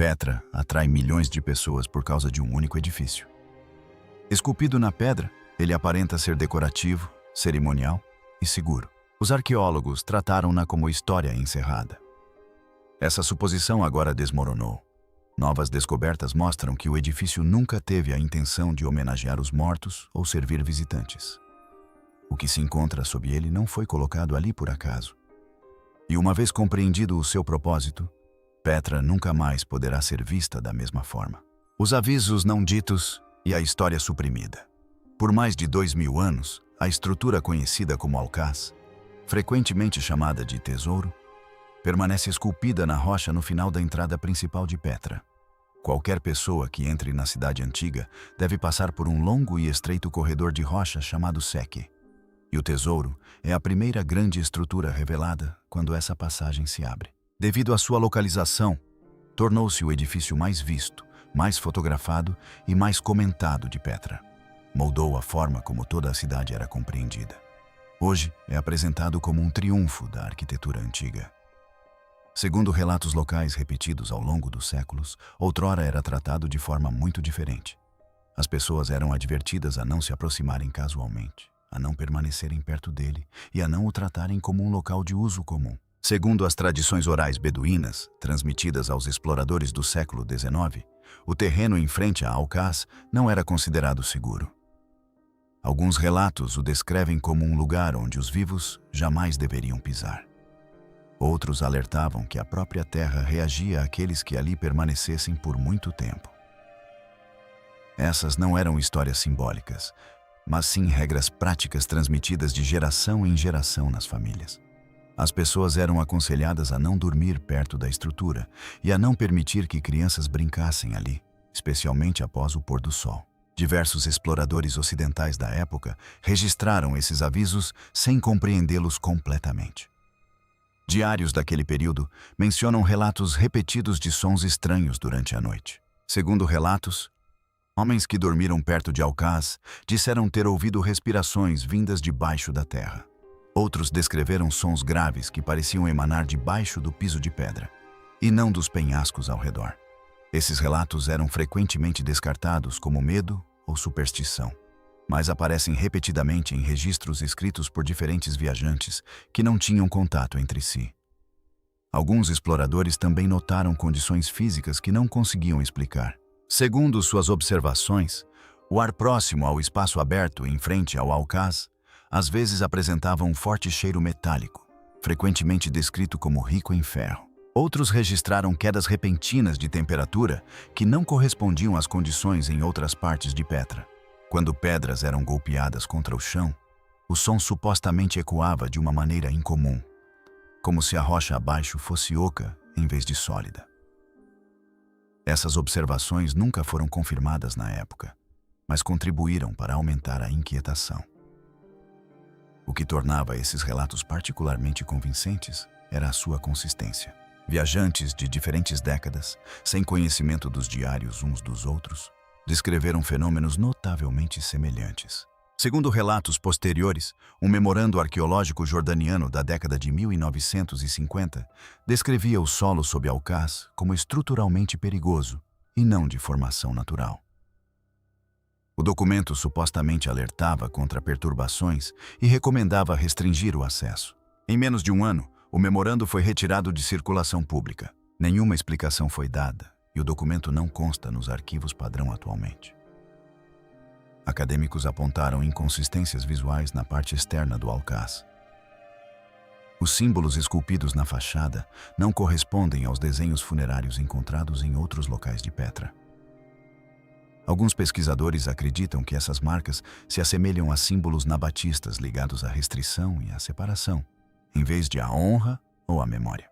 Petra atrai milhões de pessoas por causa de um único edifício. Esculpido na pedra, ele aparenta ser decorativo, cerimonial e seguro. Os arqueólogos trataram-na como história encerrada. Essa suposição agora desmoronou. Novas descobertas mostram que o edifício nunca teve a intenção de homenagear os mortos ou servir visitantes. O que se encontra sob ele não foi colocado ali por acaso. E uma vez compreendido o seu propósito, Petra nunca mais poderá ser vista da mesma forma. Os avisos não ditos e a história suprimida. Por mais de 2000 anos, a estrutura conhecida como Alcaz, frequentemente chamada de Tesouro, permanece esculpida na rocha no final da entrada principal de Petra. Qualquer pessoa que entre na cidade antiga deve passar por um longo e estreito corredor de rocha chamado Seque. E o tesouro é a primeira grande estrutura revelada quando essa passagem se abre. Devido à sua localização, tornou-se o edifício mais visto, mais fotografado e mais comentado de Petra. Moldou a forma como toda a cidade era compreendida. Hoje é apresentado como um triunfo da arquitetura antiga. Segundo relatos locais repetidos ao longo dos séculos, outrora era tratado de forma muito diferente. As pessoas eram advertidas a não se aproximarem casualmente, a não permanecerem perto dele e a não o tratarem como um local de uso comum. Segundo as tradições orais beduínas, transmitidas aos exploradores do século XIX, o terreno em frente a Alcaz não era considerado seguro. Alguns relatos o descrevem como um lugar onde os vivos jamais deveriam pisar. Outros alertavam que a própria terra reagia àqueles que ali permanecessem por muito tempo. Essas não eram histórias simbólicas, mas sim regras práticas transmitidas de geração em geração nas famílias. As pessoas eram aconselhadas a não dormir perto da estrutura e a não permitir que crianças brincassem ali, especialmente após o pôr do sol. Diversos exploradores ocidentais da época registraram esses avisos sem compreendê-los completamente. Diários daquele período mencionam relatos repetidos de sons estranhos durante a noite. Segundo relatos, homens que dormiram perto de Alcaz disseram ter ouvido respirações vindas debaixo da terra. Outros descreveram sons graves que pareciam emanar debaixo do piso de pedra, e não dos penhascos ao redor. Esses relatos eram frequentemente descartados como medo ou superstição, mas aparecem repetidamente em registros escritos por diferentes viajantes que não tinham contato entre si. Alguns exploradores também notaram condições físicas que não conseguiam explicar. Segundo suas observações, o ar próximo ao espaço aberto em frente ao Alcaz às vezes apresentava um forte cheiro metálico, frequentemente descrito como rico em ferro. Outros registraram quedas repentinas de temperatura que não correspondiam às condições em outras partes de Petra. Quando pedras eram golpeadas contra o chão, o som supostamente ecoava de uma maneira incomum, como se a rocha abaixo fosse oca em vez de sólida. Essas observações nunca foram confirmadas na época, mas contribuíram para aumentar a inquietação. O que tornava esses relatos particularmente convincentes era a sua consistência. Viajantes de diferentes décadas, sem conhecimento dos diários uns dos outros, descreveram fenômenos notavelmente semelhantes. Segundo relatos posteriores, um memorando arqueológico jordaniano da década de 1950 descrevia o solo sob Alcaz como estruturalmente perigoso e não de formação natural. O documento supostamente alertava contra perturbações e recomendava restringir o acesso. Em menos de um ano, o memorando foi retirado de circulação pública. Nenhuma explicação foi dada e o documento não consta nos arquivos padrão atualmente. Acadêmicos apontaram inconsistências visuais na parte externa do Alcaz. Os símbolos esculpidos na fachada não correspondem aos desenhos funerários encontrados em outros locais de Petra. Alguns pesquisadores acreditam que essas marcas se assemelham a símbolos nabatistas ligados à restrição e à separação, em vez de à honra ou à memória.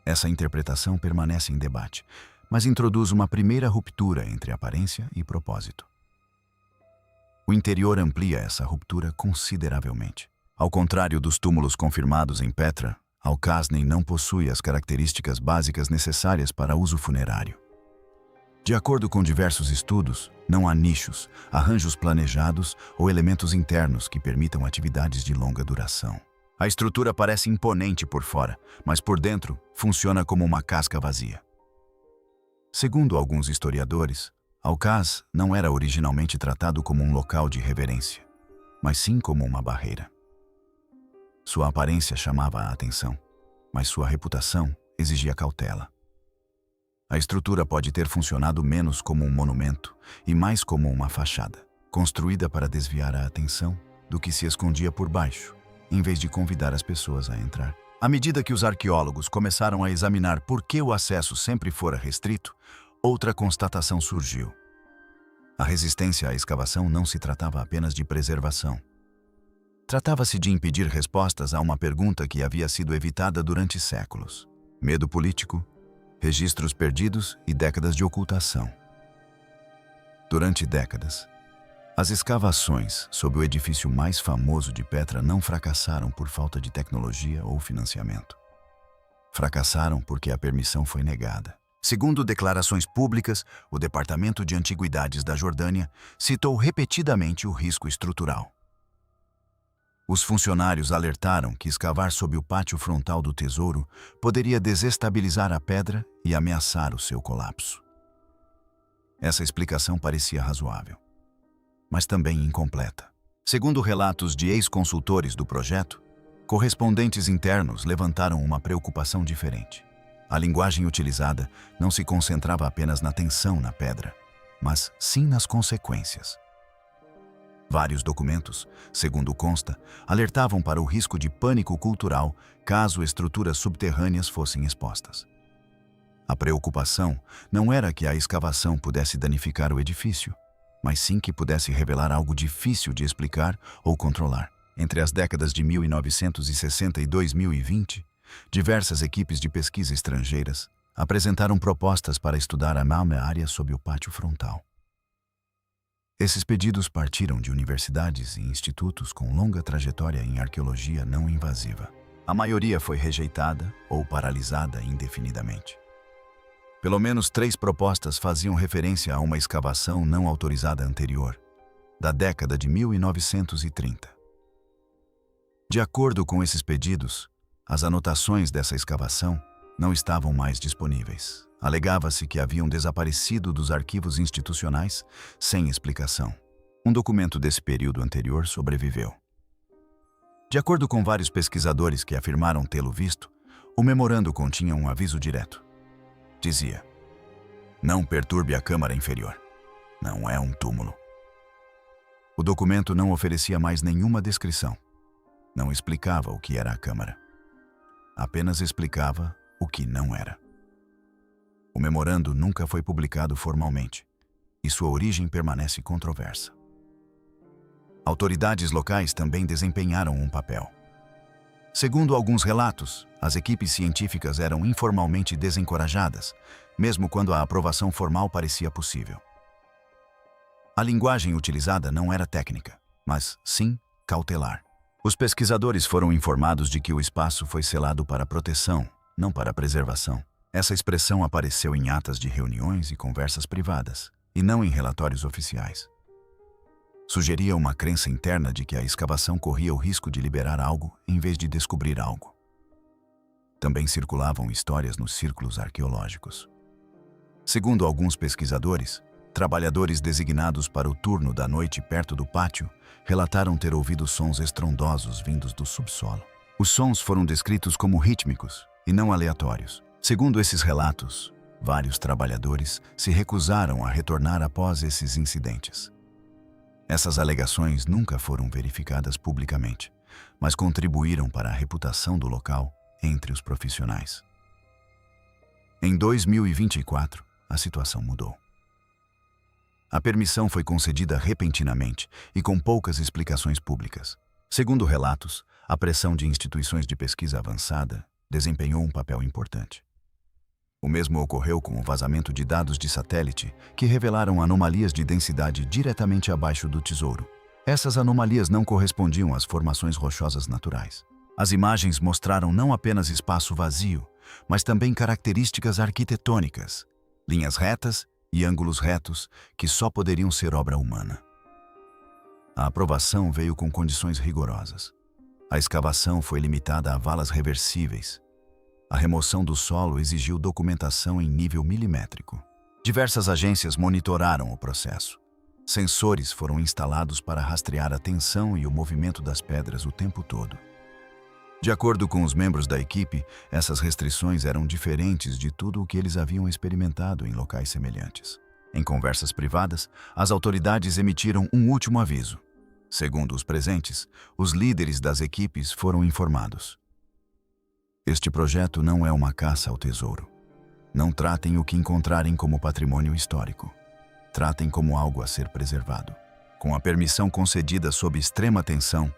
Essa interpretação permanece em debate, mas introduz uma primeira ruptura entre aparência e propósito. O interior amplia essa ruptura consideravelmente. Ao contrário dos túmulos confirmados em Petra, Alcaznem não possui as características básicas necessárias para uso funerário. De acordo com diversos estudos, não há nichos, arranjos planejados ou elementos internos que permitam atividades de longa duração. A estrutura parece imponente por fora, mas por dentro funciona como uma casca vazia. Segundo alguns historiadores, Alcaz não era originalmente tratado como um local de reverência, mas sim como uma barreira. Sua aparência chamava a atenção, mas sua reputação exigia cautela. A estrutura pode ter funcionado menos como um monumento e mais como uma fachada, construída para desviar a atenção do que se escondia por baixo, em vez de convidar as pessoas a entrar. À medida que os arqueólogos começaram a examinar por que o acesso sempre fora restrito, outra constatação surgiu. A resistência à escavação não se tratava apenas de preservação. Tratava-se de impedir respostas a uma pergunta que havia sido evitada durante séculos: medo político, registros perdidos e décadas de ocultação. Durante décadas, as escavações sob o edifício mais famoso de Petra não fracassaram por falta de tecnologia ou financiamento. Fracassaram porque a permissão foi negada. Segundo declarações públicas, o Departamento de Antiguidades da Jordânia citou repetidamente o risco estrutural. Os funcionários alertaram que escavar sob o pátio frontal do tesouro poderia desestabilizar a pedra e ameaçar o seu colapso. Essa explicação parecia razoável, mas também incompleta. Segundo relatos de ex-consultores do projeto, correspondentes internos levantaram uma preocupação diferente. A linguagem utilizada não se concentrava apenas na tensão na pedra, mas sim nas consequências. Vários documentos, segundo consta, alertavam para o risco de pânico cultural caso estruturas subterrâneas fossem expostas. A preocupação não era que a escavação pudesse danificar o edifício, mas sim que pudesse revelar algo difícil de explicar ou controlar. Entre as décadas de 1960 e 2020, diversas equipes de pesquisa estrangeiras apresentaram propostas para estudar a mesma área sob o pátio frontal. Esses pedidos partiram de universidades e institutos com longa trajetória em arqueologia não invasiva. A maioria foi rejeitada ou paralisada indefinidamente. Pelo menos 3 propostas faziam referência a uma escavação não autorizada anterior, da década de 1930. De acordo com esses pedidos, as anotações dessa escavação não estavam mais disponíveis. Alegava-se que haviam desaparecido dos arquivos institucionais sem explicação. Um documento desse período anterior sobreviveu. De acordo com vários pesquisadores que afirmaram tê-lo visto, o memorando continha um aviso direto. Dizia: "Não perturbe a câmara inferior. Não é um túmulo." O documento não oferecia mais nenhuma descrição. Não explicava o que era a câmara. Apenas explicava o que não era. O memorando nunca foi publicado formalmente, e sua origem permanece controversa. Autoridades locais também desempenharam um papel. Segundo alguns relatos, as equipes científicas eram informalmente desencorajadas, mesmo quando a aprovação formal parecia possível. A linguagem utilizada não era técnica, mas sim cautelar. Os pesquisadores foram informados de que o espaço foi selado para proteção, não para preservação. Essa expressão apareceu em atas de reuniões e conversas privadas, e não em relatórios oficiais. Sugeria uma crença interna de que a escavação corria o risco de liberar algo em vez de descobrir algo. Também circulavam histórias nos círculos arqueológicos. Segundo alguns pesquisadores, trabalhadores designados para o turno da noite perto do pátio relataram ter ouvido sons estrondosos vindos do subsolo. Os sons foram descritos como rítmicos e não aleatórios. Segundo esses relatos, vários trabalhadores se recusaram a retornar após esses incidentes. Essas alegações nunca foram verificadas publicamente, mas contribuíram para a reputação do local entre os profissionais. Em 2024, a situação mudou. A permissão foi concedida repentinamente e com poucas explicações públicas. Segundo relatos, a pressão de instituições de pesquisa avançada desempenhou um papel importante. O mesmo ocorreu com o vazamento de dados de satélite que revelaram anomalias de densidade diretamente abaixo do tesouro. Essas anomalias não correspondiam às formações rochosas naturais. As imagens mostraram não apenas espaço vazio, mas também características arquitetônicas, linhas retas e ângulos retos que só poderiam ser obra humana. A aprovação veio com condições rigorosas. A escavação foi limitada a valas reversíveis. A remoção do solo exigiu documentação em nível milimétrico. Diversas agências monitoraram o processo. Sensores foram instalados para rastrear a tensão e o movimento das pedras o tempo todo. De acordo com os membros da equipe, essas restrições eram diferentes de tudo o que eles haviam experimentado em locais semelhantes. Em conversas privadas, as autoridades emitiram um último aviso. Segundo os presentes, os líderes das equipes foram informados. Este projeto não é uma caça ao tesouro. Não tratem o que encontrarem como patrimônio histórico. Tratem como algo a ser preservado. Com a permissão concedida sob extrema tensão,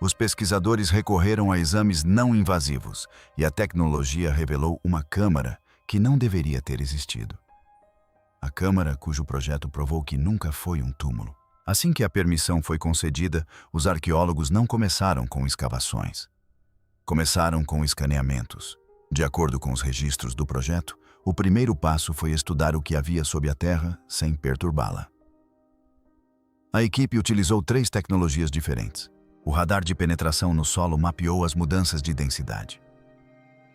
os pesquisadores recorreram a exames não invasivos e a tecnologia revelou uma câmara que não deveria ter existido. A câmara cujo projeto provou que nunca foi um túmulo. Assim que a permissão foi concedida, os arqueólogos não começaram com escavações. Começaram com escaneamentos. De acordo com os registros do projeto, o primeiro passo foi estudar o que havia sob a terra sem perturbá-la. A equipe utilizou 3 tecnologias diferentes. O radar de penetração no solo mapeou as mudanças de densidade.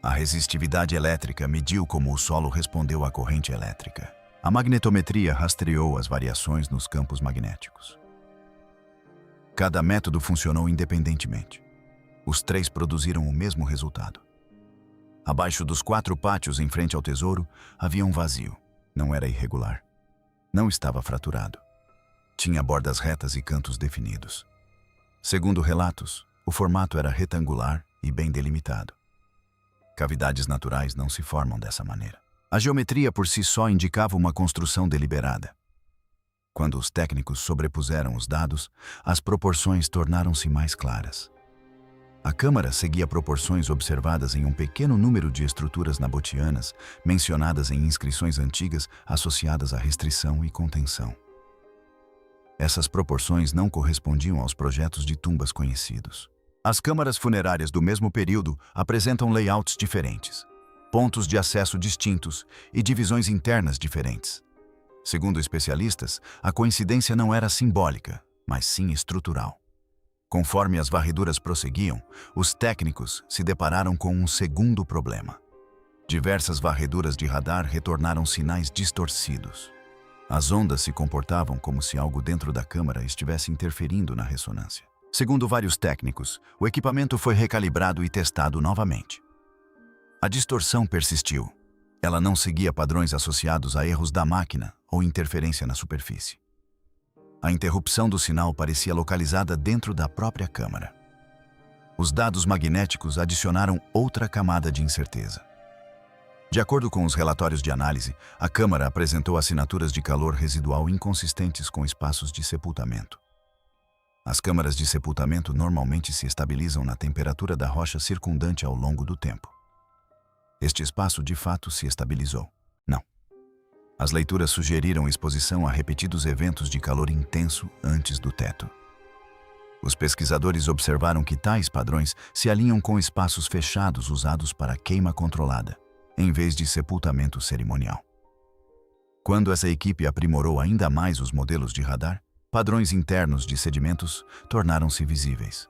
A resistividade elétrica mediu como o solo respondeu à corrente elétrica. A magnetometria rastreou as variações nos campos magnéticos. Cada método funcionou independentemente. Os 3 produziram o mesmo resultado. Abaixo dos 4 pátios em frente ao tesouro, havia um vazio. Não era irregular. Não estava fraturado. Tinha bordas retas e cantos definidos. Segundo relatos, o formato era retangular e bem delimitado. Cavidades naturais não se formam dessa maneira. A geometria por si só indicava uma construção deliberada. Quando os técnicos sobrepuseram os dados, as proporções tornaram-se mais claras. A câmara seguia proporções observadas em um pequeno número de estruturas nabotianas, mencionadas em inscrições antigas associadas à restrição e contenção. Essas proporções não correspondiam aos projetos de tumbas conhecidos. As câmaras funerárias do mesmo período apresentam layouts diferentes, pontos de acesso distintos e divisões internas diferentes. Segundo especialistas, a coincidência não era simbólica, mas sim estrutural. Conforme as varreduras prosseguiam, os técnicos se depararam com um segundo problema. Diversas varreduras de radar retornaram sinais distorcidos. As ondas se comportavam como se algo dentro da câmara estivesse interferindo na ressonância. Segundo vários técnicos, o equipamento foi recalibrado e testado novamente. A distorção persistiu. Ela não seguia padrões associados a erros da máquina ou interferência na superfície. A interrupção do sinal parecia localizada dentro da própria câmara. Os dados magnéticos adicionaram outra camada de incerteza. De acordo com os relatórios de análise, a câmara apresentou assinaturas de calor residual inconsistentes com espaços de sepultamento. As câmaras de sepultamento normalmente se estabilizam na temperatura da rocha circundante ao longo do tempo. Este espaço de fato se estabilizou. Não. As leituras sugeriram exposição a repetidos eventos de calor intenso antes do teto. Os pesquisadores observaram que tais padrões se alinham com espaços fechados usados para queima controlada, em vez de sepultamento cerimonial. Quando essa equipe aprimorou ainda mais os modelos de radar, padrões internos de sedimentos tornaram-se visíveis.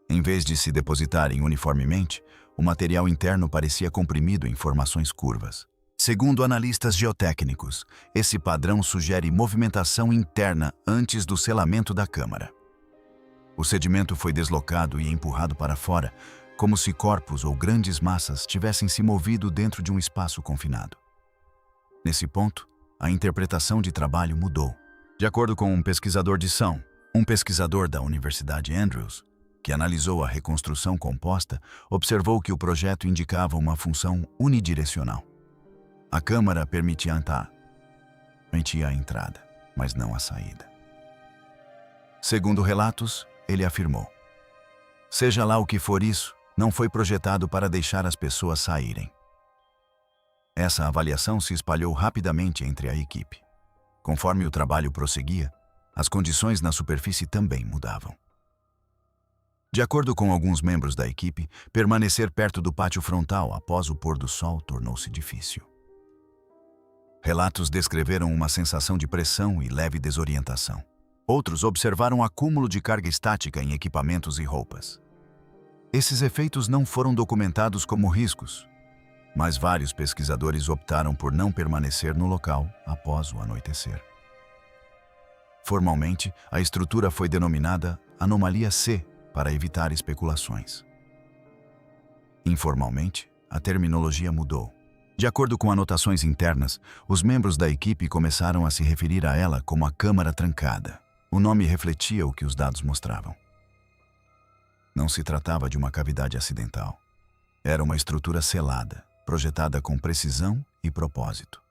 Em vez de se depositarem uniformemente, o material interno parecia comprimido em formações curvas. Segundo analistas geotécnicos, esse padrão sugere movimentação interna antes do selamento da câmara. O sedimento foi deslocado e empurrado para fora, como se corpos ou grandes massas tivessem se movido dentro de um espaço confinado. Nesse ponto, a interpretação de trabalho mudou. De acordo com um pesquisador de São, um pesquisador da Universidade Andrews, que analisou a reconstrução composta, observou que o projeto indicava uma função unidirecional. A câmara permitia a entrada, mas não a saída. Segundo relatos, ele afirmou: "Seja lá o que for isso, não foi projetado para deixar as pessoas saírem." Essa avaliação se espalhou rapidamente entre a equipe. Conforme o trabalho prosseguia, as condições na superfície também mudavam. De acordo com alguns membros da equipe, permanecer perto do pátio frontal após o pôr do sol tornou-se difícil. Relatos descreveram uma sensação de pressão e leve desorientação. Outros observaram acúmulo de carga estática em equipamentos e roupas. Esses efeitos não foram documentados como riscos. mas vários pesquisadores optaram por não permanecer no local após o anoitecer. Formalmente, a estrutura foi denominada Anomalia C para evitar especulações. Informalmente, a terminologia mudou. De acordo com anotações internas, os membros da equipe começaram a se referir a ela como a Câmara Trancada. O nome refletia o que os dados mostravam. Não se tratava de uma cavidade acidental. Era uma estrutura selada, projetada com precisão e propósito.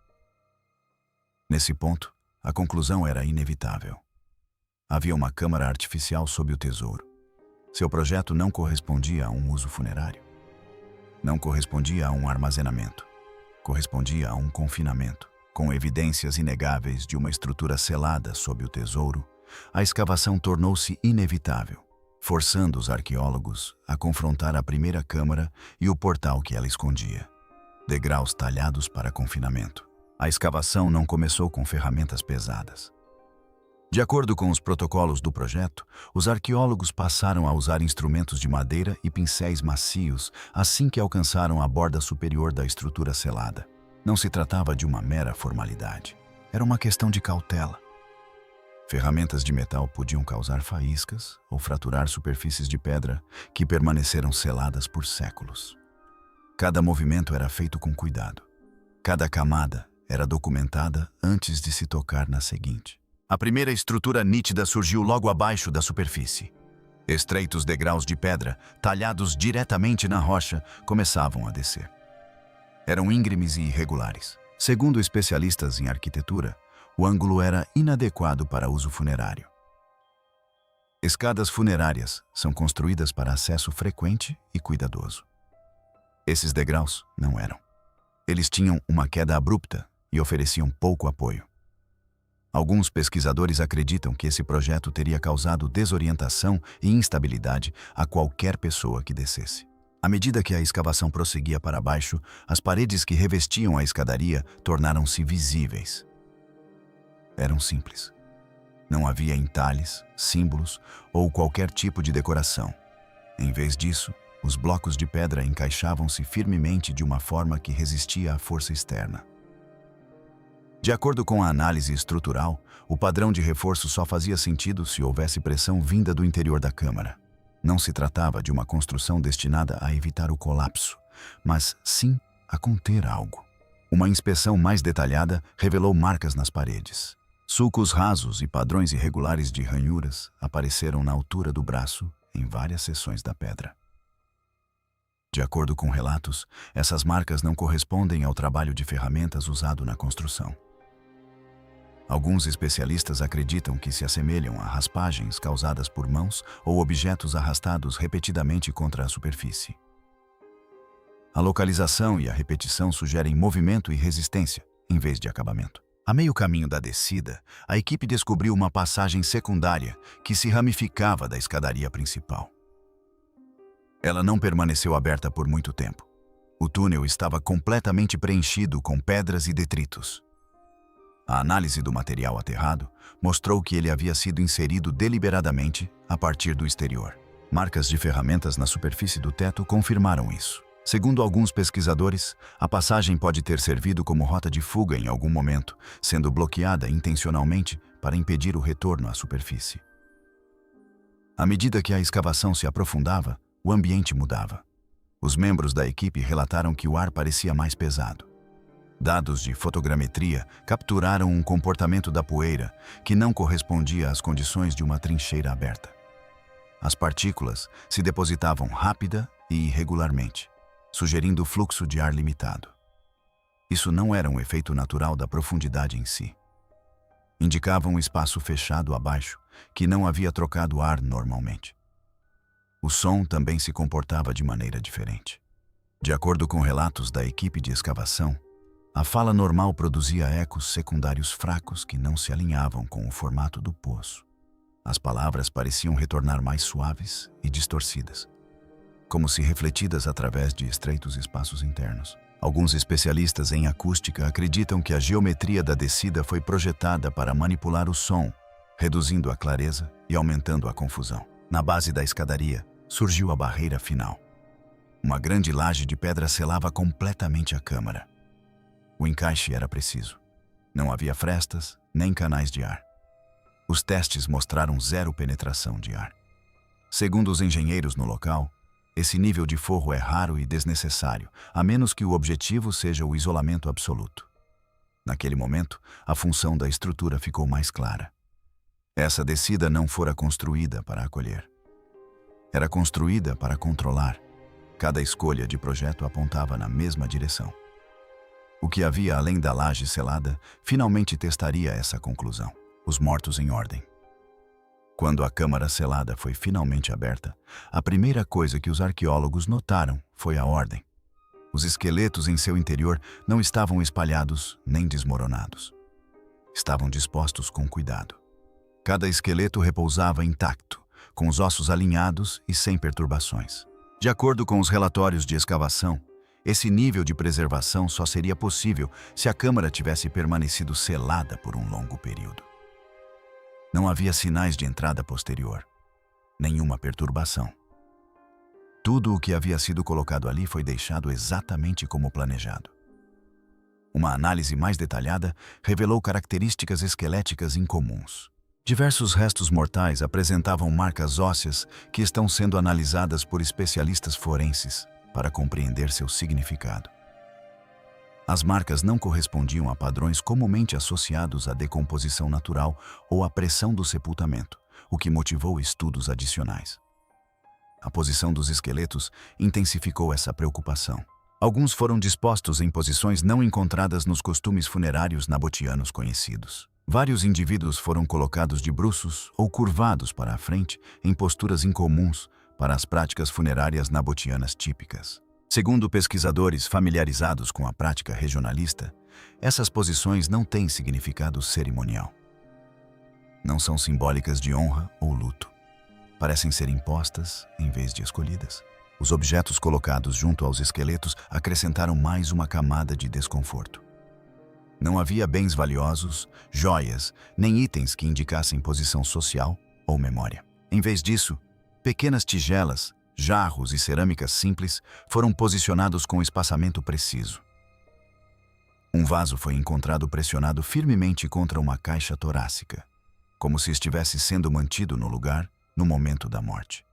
Nesse ponto, a conclusão era inevitável. Havia uma câmara artificial sob o tesouro. Seu projeto não correspondia a um uso funerário. Não correspondia a um armazenamento. Correspondia a um confinamento. Com evidências inegáveis de uma estrutura selada sob o tesouro, a escavação tornou-se inevitável, forçando os arqueólogos a confrontar a primeira câmara e o portal que ela escondia. Degraus talhados para confinamento. A escavação não começou com ferramentas pesadas. De acordo com os protocolos do projeto, os arqueólogos passaram a usar instrumentos de madeira e pincéis macios assim que alcançaram a borda superior da estrutura selada. Não se tratava de uma mera formalidade. Era uma questão de cautela. Ferramentas de metal podiam causar faíscas ou fraturar superfícies de pedra que permaneceram seladas por séculos. Cada movimento era feito com cuidado. Cada camada era documentada antes de se tocar na seguinte. A primeira estrutura nítida surgiu logo abaixo da superfície. Estreitos degraus de pedra, talhados diretamente na rocha, começavam a descer. Eram íngremes e irregulares. Segundo especialistas em arquitetura, o ângulo era inadequado para uso funerário. Escadas funerárias são construídas para acesso frequente e cuidadoso. Esses degraus não eram. Eles tinham uma queda abrupta e ofereciam pouco apoio. Alguns pesquisadores acreditam que esse projeto teria causado desorientação e instabilidade a qualquer pessoa que descesse. À medida que a escavação prosseguia para baixo, as paredes que revestiam a escadaria tornaram-se visíveis. Eram simples. Não havia entalhes, símbolos ou qualquer tipo de decoração. Em vez disso, os blocos de pedra encaixavam-se firmemente de uma forma que resistia à força externa. De acordo com a análise estrutural, o padrão de reforço só fazia sentido se houvesse pressão vinda do interior da câmara. Não se tratava de uma construção destinada a evitar o colapso, mas sim a conter algo. Uma inspeção mais detalhada revelou marcas nas paredes. Sulcos rasos e padrões irregulares de ranhuras apareceram na altura do braço em várias seções da pedra. De acordo com relatos, essas marcas não correspondem ao trabalho de ferramentas usado na construção. Alguns especialistas acreditam que se assemelham a raspagens causadas por mãos ou objetos arrastados repetidamente contra a superfície. A localização e a repetição sugerem movimento e resistência, em vez de acabamento. A meio caminho da descida, a equipe descobriu uma passagem secundária que se ramificava da escadaria principal. Ela não permaneceu aberta por muito tempo. O túnel estava completamente preenchido com pedras e detritos. A análise do material aterrado mostrou que ele havia sido inserido deliberadamente a partir do exterior. Marcas de ferramentas na superfície do teto confirmaram isso. Segundo alguns pesquisadores, a passagem pode ter servido como rota de fuga em algum momento, sendo bloqueada intencionalmente para impedir o retorno à superfície. À medida que a escavação se aprofundava, o ambiente mudava. Os membros da equipe relataram que o ar parecia mais pesado. Dados de fotogrametria capturaram um comportamento da poeira que não correspondia às condições de uma trincheira aberta. As partículas se depositavam rápida e irregularmente, sugerindo fluxo de ar limitado. Isso não era um efeito natural da profundidade em si. Indicava um espaço fechado abaixo que não havia trocado ar normalmente. O som também se comportava de maneira diferente. De acordo com relatos da equipe de escavação, a fala normal produzia ecos secundários fracos que não se alinhavam com o formato do poço. As palavras pareciam retornar mais suaves e distorcidas, como se refletidas através de estreitos espaços internos. Alguns especialistas em acústica acreditam que a geometria da descida foi projetada para manipular o som, reduzindo a clareza e aumentando a confusão. Na base da escadaria, surgiu a barreira final. Uma grande laje de pedra selava completamente a câmara. O encaixe era preciso. Não havia frestas, nem canais de ar. Os testes mostraram zero penetração de ar. Segundo os engenheiros no local, esse nível de forro é raro e desnecessário, a menos que o objetivo seja o isolamento absoluto. Naquele momento, a função da estrutura ficou mais clara. Essa descida não fora construída para acolher. Era construída para controlar. Cada escolha de projeto apontava na mesma direção. O que havia além da laje selada finalmente testaria essa conclusão: os mortos em ordem. Quando a câmara selada foi finalmente aberta, a primeira coisa que os arqueólogos notaram foi a ordem. Os esqueletos em seu interior não estavam espalhados nem desmoronados. Estavam dispostos com cuidado. Cada esqueleto repousava intacto, com os ossos alinhados e sem perturbações. De acordo com os relatórios de escavação, esse nível de preservação só seria possível se a câmara tivesse permanecido selada por um longo período. Não havia sinais de entrada posterior, nenhuma perturbação. Tudo o que havia sido colocado ali foi deixado exatamente como planejado. Uma análise mais detalhada revelou características esqueléticas incomuns. Diversos restos mortais apresentavam marcas ósseas que estão sendo analisadas por especialistas forenses para compreender seu significado. As marcas não correspondiam a padrões comumente associados à decomposição natural ou à pressão do sepultamento, o que motivou estudos adicionais. A posição dos esqueletos intensificou essa preocupação. Alguns foram dispostos em posições não encontradas nos costumes funerários nabotianos conhecidos. Vários indivíduos foram colocados de bruços ou curvados para a frente em posturas incomuns para as práticas funerárias nabotianas típicas. Segundo pesquisadores familiarizados com a prática regionalista, essas posições não têm significado cerimonial. Não são simbólicas de honra ou luto. Parecem ser impostas em vez de escolhidas. Os objetos colocados junto aos esqueletos acrescentaram mais uma camada de desconforto. Não havia bens valiosos, joias, nem itens que indicassem posição social ou memória. Em vez disso, pequenas tigelas, jarros e cerâmicas simples foram posicionados com espaçamento preciso. Um vaso foi encontrado pressionado firmemente contra uma caixa torácica, como se estivesse sendo mantido no lugar no momento da morte.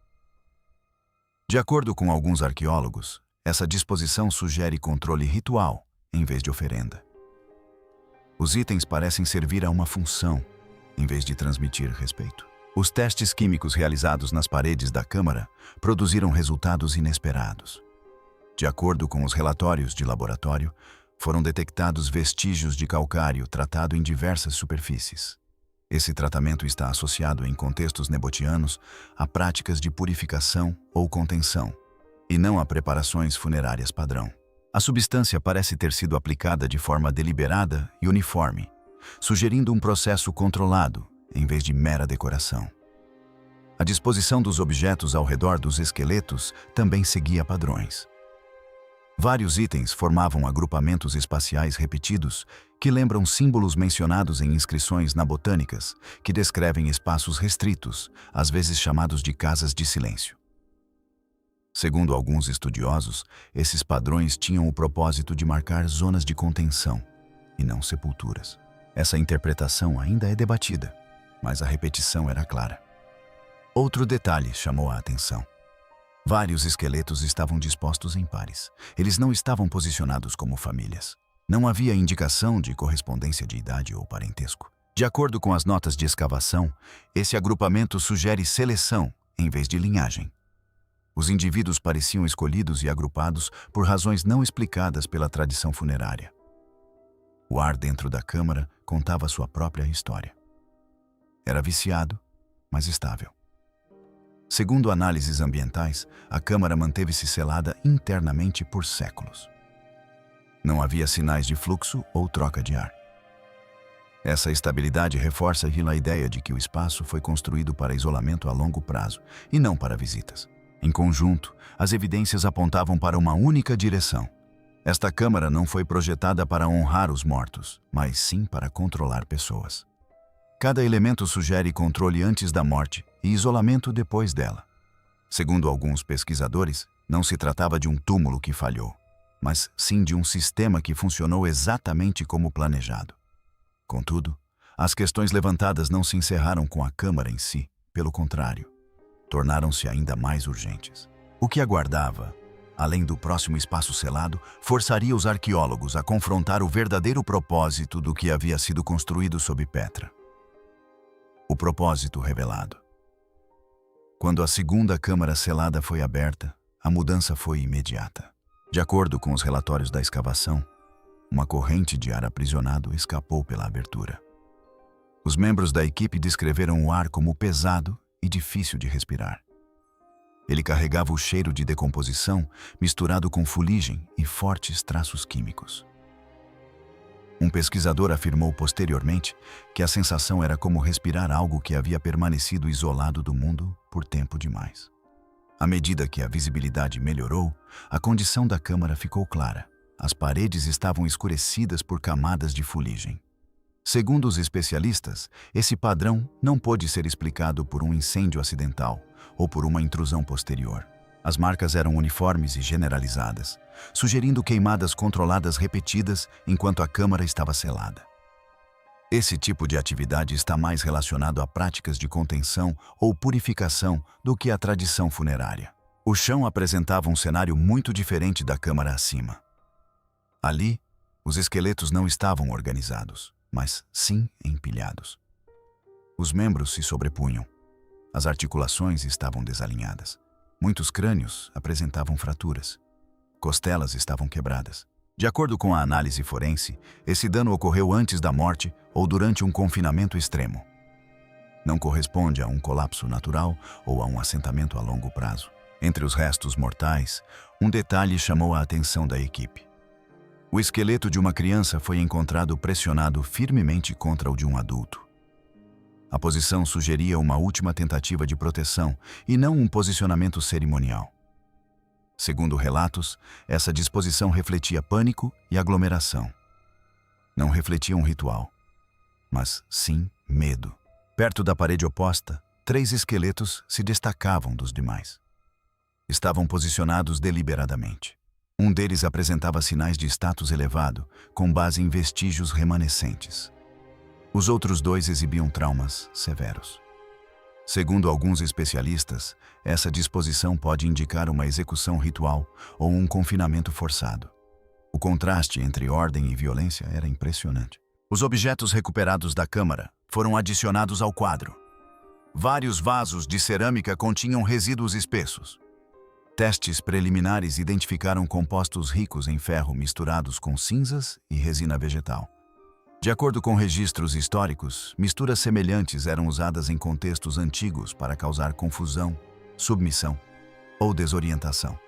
De acordo com alguns arqueólogos, essa disposição sugere controle ritual em vez de oferenda. Os itens parecem servir a uma função, em vez de transmitir respeito. Os testes químicos realizados nas paredes da câmara produziram resultados inesperados. De acordo com os relatórios de laboratório, foram detectados vestígios de calcário tratado em diversas superfícies. Esse tratamento está associado em contextos nabotianos a práticas de purificação ou contenção, e não a preparações funerárias padrão. A substância parece ter sido aplicada de forma deliberada e uniforme, sugerindo um processo controlado, em vez de mera decoração. A disposição dos objetos ao redor dos esqueletos também seguia padrões. Vários itens formavam agrupamentos espaciais repetidos que lembram símbolos mencionados em inscrições nabotânicas que descrevem espaços restritos, às vezes chamados de casas de silêncio. Segundo alguns estudiosos, esses padrões tinham o propósito de marcar zonas de contenção, e não sepulturas. Essa interpretação ainda é debatida, mas a repetição era clara. Outro detalhe chamou a atenção. Vários esqueletos estavam dispostos em pares. Eles não estavam posicionados como famílias. Não havia indicação de correspondência de idade ou parentesco. De acordo com as notas de escavação, esse agrupamento sugere seleção em vez de linhagem. Os indivíduos pareciam escolhidos e agrupados por razões não explicadas pela tradição funerária. O ar dentro da câmara contava sua própria história. Era viciado, mas estável. Segundo análises ambientais, a câmara manteve-se selada internamente por séculos. Não havia sinais de fluxo ou troca de ar. Essa estabilidade reforça a ideia de que o espaço foi construído para isolamento a longo prazo e não para visitas. Em conjunto, as evidências apontavam para uma única direção. Esta câmara não foi projetada para honrar os mortos, mas sim para controlar pessoas. Cada elemento sugere controle antes da morte e isolamento depois dela. Segundo alguns pesquisadores, Não se tratava de um túmulo que falhou, mas sim de um sistema que funcionou exatamente como planejado. Contudo, as questões levantadas não se encerraram com a câmara em si, pelo contrário, tornaram-se ainda mais urgentes. O que aguardava, além do próximo espaço selado, forçaria os arqueólogos a confrontar o verdadeiro propósito do que havia sido construído sob Petra. O propósito revelado. Quando a segunda câmara selada foi aberta, a mudança foi imediata. De acordo com os relatórios da escavação, uma corrente de ar aprisionado escapou pela abertura. Os membros da equipe descreveram o ar como pesado e difícil de respirar. Ele carregava o cheiro de decomposição misturado com fuligem e fortes traços químicos. Um pesquisador afirmou posteriormente que a sensação era como respirar algo que havia permanecido isolado do mundo por tempo demais. À medida que a visibilidade melhorou, a condição da câmara ficou clara. As paredes estavam escurecidas por camadas de fuligem. Segundo os especialistas, esse padrão não pôde ser explicado por um incêndio acidental ou por uma intrusão posterior. As marcas eram uniformes e generalizadas, sugerindo queimadas controladas repetidas enquanto a câmara estava selada. Esse tipo de atividade está mais relacionado a práticas de contenção ou purificação do que à tradição funerária. O chão apresentava um cenário muito diferente da câmara acima. Ali, os esqueletos não estavam organizados, mas sim empilhados. Os membros se sobrepunham. As articulações estavam desalinhadas. Muitos crânios apresentavam fraturas. Costelas estavam quebradas. De acordo com a análise forense, esse dano ocorreu antes da morte ou durante um confinamento extremo. Não corresponde a um colapso natural ou a um assentamento a longo prazo. Entre os restos mortais, um detalhe chamou a atenção da equipe. O esqueleto de uma criança foi encontrado pressionado firmemente contra o de um adulto. A posição sugeria uma última tentativa de proteção e não um posicionamento cerimonial. Segundo relatos, essa disposição refletia pânico e aglomeração. Não refletia um ritual, mas sim medo. Perto da parede oposta, 3 esqueletos se destacavam dos demais. Estavam posicionados deliberadamente. Um deles apresentava sinais de status elevado, com base em vestígios remanescentes. Os outros 2 exibiam traumas severos. Segundo alguns especialistas, essa disposição pode indicar uma execução ritual ou um confinamento forçado. O contraste entre ordem e violência era impressionante. Os objetos recuperados da câmara foram adicionados ao quadro. Vários vasos de cerâmica continham resíduos espessos. Testes preliminares identificaram compostos ricos em ferro misturados com cinzas e resina vegetal. De acordo com registros históricos, misturas semelhantes eram usadas em contextos antigos para causar confusão, submissão ou desorientação.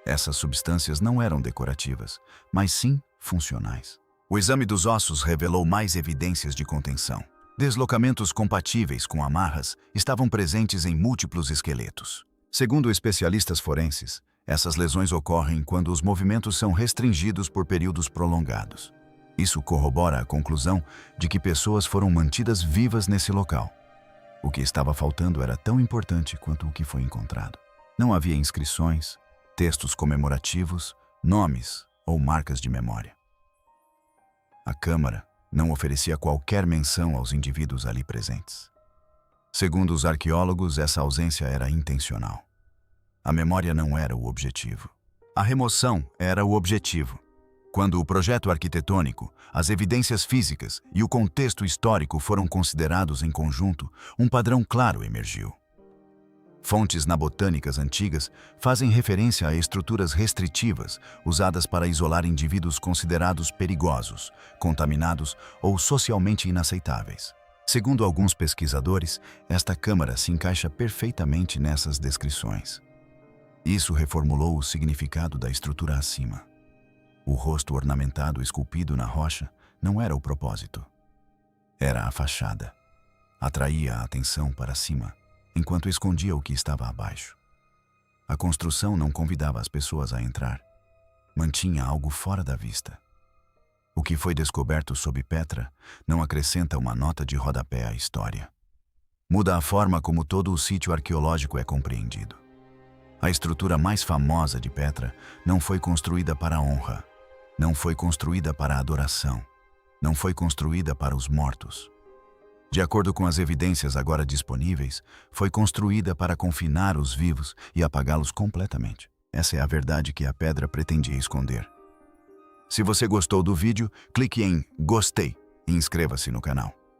Essas substâncias não eram decorativas, mas sim funcionais. O exame dos ossos revelou mais evidências de contenção. Deslocamentos compatíveis com amarras estavam presentes em múltiplos esqueletos. Segundo especialistas forenses, essas lesões ocorrem quando os movimentos são restringidos por períodos prolongados. Isso corrobora a conclusão de que pessoas foram mantidas vivas nesse local. O que estava faltando era tão importante quanto o que foi encontrado. Não havia inscrições, textos comemorativos, nomes ou marcas de memória. A câmara não oferecia qualquer menção aos indivíduos ali presentes. Segundo os arqueólogos, essa ausência era intencional. A memória não era o objetivo. A remoção era o objetivo. Quando o projeto arquitetônico, as evidências físicas e o contexto histórico foram considerados em conjunto, um padrão claro emergiu. Fontes nabotânicas antigas fazem referência a estruturas restritivas usadas para isolar indivíduos considerados perigosos, contaminados ou socialmente inaceitáveis. Segundo alguns pesquisadores, esta câmara se encaixa perfeitamente nessas descrições. Isso reformulou o significado da estrutura acima. O rosto ornamentado esculpido na rocha não era o propósito. Era a fachada. Atraía a atenção para cima, enquanto escondia o que estava abaixo. A construção não convidava as pessoas a entrar. Mantinha algo fora da vista. O que foi descoberto sob Petra não acrescenta uma nota de rodapé à história. Muda a forma como todo o sítio arqueológico é compreendido. A estrutura mais famosa de Petra não foi construída para a honra, não foi construída para a adoração, não foi construída para os mortos. De acordo com as evidências agora disponíveis, foi construída para confinar os vivos e apagá-los completamente. Essa é a verdade que a pedra pretendia esconder. Se você gostou do vídeo, clique em gostei e inscreva-se no canal.